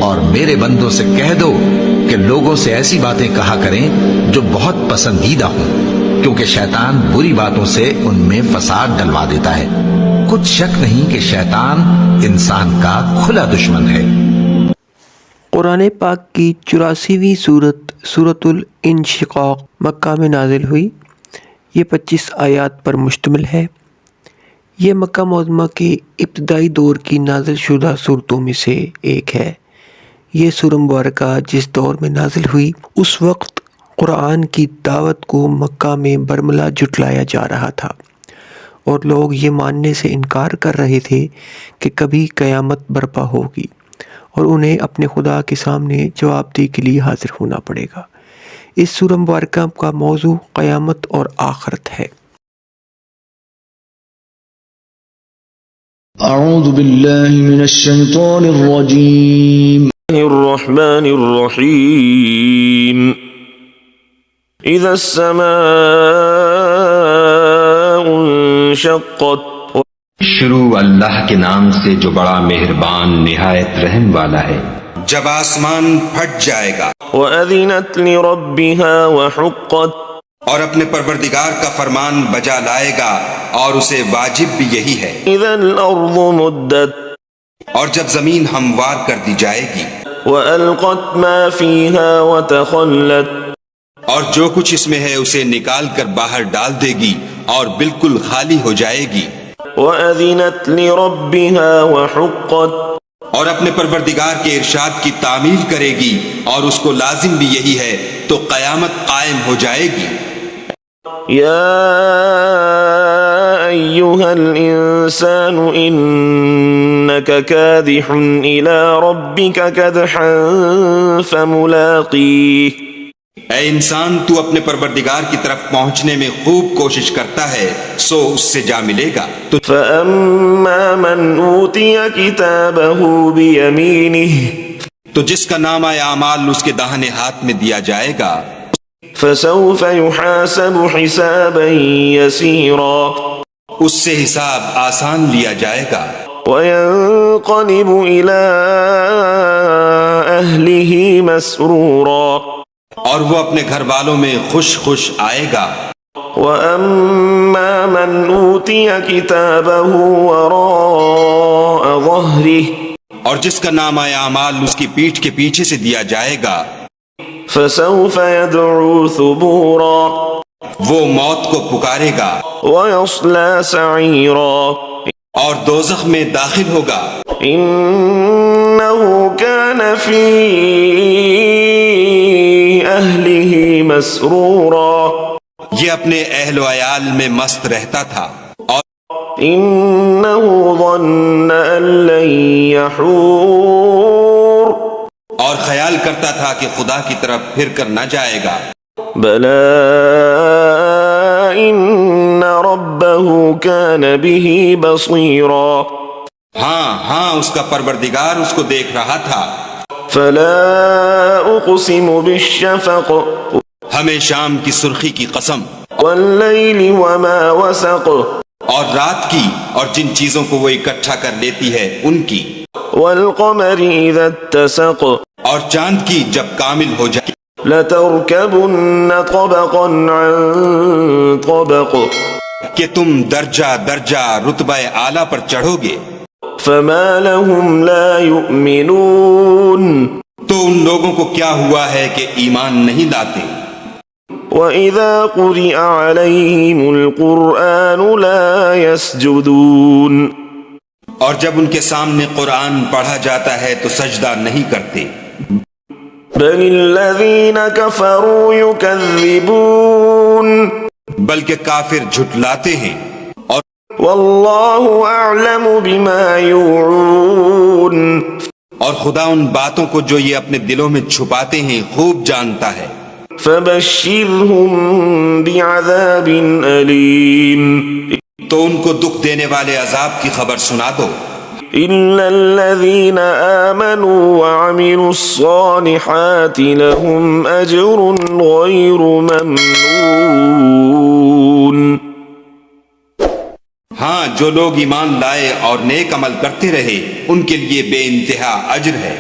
اور میرے بندوں سے کہہ دو کہ لوگوں سے ایسی باتیں کہا کریں جو بہت پسندیدہ ہوں، کیونکہ شیطان بری باتوں سے ان میں فساد ڈلوا دیتا ہے۔ کچھ شک نہیں کہ شیطان انسان کا کھلا دشمن ہے۔ قرآن پاک کی 84ویں سورت سورۃ الانشقاق مکہ میں نازل ہوئی۔ یہ 25 آیات پر مشتمل ہے۔ یہ مکہ معظمہ کے ابتدائی دور کی نازل شدہ صورتوں میں سے ایک ہے۔ یہ سورہ مبارکہ جس دور میں نازل ہوئی اس وقت قرآن کی دعوت کو مکہ میں برملا جھٹلایا جا رہا تھا، اور لوگ یہ ماننے سے انکار کر رہے تھے کہ کبھی قیامت برپا ہوگی اور انہیں اپنے خدا کے سامنے جواب دہی کے لیے حاضر ہونا پڑے گا۔ اس سورہ مبارکہ کا موضوع قیامت اور آخرت ہے۔ اعوذ باللہ من الشیطان الرجیم الرحمن الرحیم اذا السماء انشقت۔ شروع اللہ کے نام سے جو بڑا مہربان نہایت رحم والا ہے۔ جب آسمان پھٹ جائے گا وَأَذِنَتْ لِرَبِّهَا وَحُقَّتْ، اور اپنے پروردگار کا فرمان بجا لائے گا، اور اسے واجب بھی یہی ہے۔ إِذَا الْأَرْضُ مُدَّتْ، اور جب زمین ہموار کر دی جائے گی، وَأَلْقَتْ مَا فِيهَا وَتَخَلَّتْ، اور جو کچھ اس میں ہے اسے نکال کر باہر ڈال دے گی اور بالکل خالی ہو جائے گی۔ وَأَذِنَتْ لِرَبِّهَا وَحُقَّتْ، اور اپنے پروردگار کے ارشاد کی تعمیل کرے گی، اور اس کو لازم بھی یہی ہے، تو قیامت قائم ہو جائے گی۔ يا أيها الإنسان إنك كادح إلى ربك كدحا فملاقيه، اے انسان، تو اپنے پروردگار کی طرف پہنچنے میں خوب کوشش کرتا ہے، سو اس سے جا ملے گا۔ تو فأما من أوتي كتابه بيمينه، تو جس کا نامہ اعمال اس کے داہنے ہاتھ میں دیا جائے گا، فسوف يحاسب حسابا يسيرا، اس سے حساب آسان لیا جائے گا، وينقلب إلى أهله مسرورا، اور وہ اپنے گھر والوں میں خوش خوش آئے گا۔ وَأَمَّا مَنْ أُوتِيَ كِتَابَهُ وَرَاءَ ظَهْرِهِ، اور جس کا نامہ اعمال اس کی پیٹھ کے پیچھے سے دیا جائے گا، فَسَوْفَ يَدْعُو ثُبُورًا، وہ موت کو پکارے گا وَيَصْلَى سَعِيرًا، اور دوزخ میں داخل ہوگا۔ إِنَّهُ كَانَ فِي أَهْلِهِ مَسْرُورًا، یہ اپنے اہل و عیال میں مست رہتا تھا، اور إِنَّهُ ظَنَّ أَن لَّن يَحُورَ، اور خیال کرتا تھا کہ خدا کی طرف پھر کر نہ جائے گا۔ بَلَىٰ إِنَّ رَبَّهُ كَانَ بِهِ بَصِيرًا، ہاں اس کا پروردگار اس کو دیکھ رہا تھا۔ فَلَا أُقْسِمُ بِالشَّفَقِ، ہمیں شام کی سرخی کی قسم، وَاللَّيْلِ وَمَا وَسَقَ، اور رات کی اور جن چیزوں کو وہ اکٹھا کر لیتی ہے ان کی، وَالْقَمَرِ إِذَا اتَّسَقَ، اور چاند کی جب کامل ہو جائے۔ لَتَرْكَبُنَّ طَبَقًا عَن طَبَقٍ، کہ تم درجہ درجہ رتبہ اعلیٰ پر چڑھو گے۔ فَمَا لَهُمْ لَا يُؤْمِنُونَ، تو ان لوگوں کو کیا ہوا ہے کہ ایمان نہیں لاتے۔ وَإِذَا قُرِئَ عَلَيْهِمُ الْقُرْآنُ لَا يَسْجُدُونَ، اور جب ان کے سامنے قرآن پڑھا جاتا ہے تو سجدہ نہیں کرتے۔ بَلِ الَّذِينَ كَفَرُوا يُكَذِّبُونَ، بلکہ کافر جھٹلاتے ہیں، اور وَاللَّهُ أَعْلَمُ بِمَا يُوعُونَ، اور خدا ان باتوں کو جو یہ اپنے دلوں میں چھپاتے ہیں خوب جانتا ہے۔ فَبَشِّرْهُم بِعَذَابٍ أَلِيمٍ، تو ان کو دکھ دینے والے عذاب کی خبر سنا دو۔ إِلَّا الَّذِينَ آمَنُوا وَعَمِلُوا الصَّالِحَاتِ لَهُمْ أَجْرٌ غَيْرُ مَمْنُونٍ، ہاں، جو لوگ ایمان لائے اور نیک عمل کرتے رہے ان کے لیے بے انتہا اجر ہے۔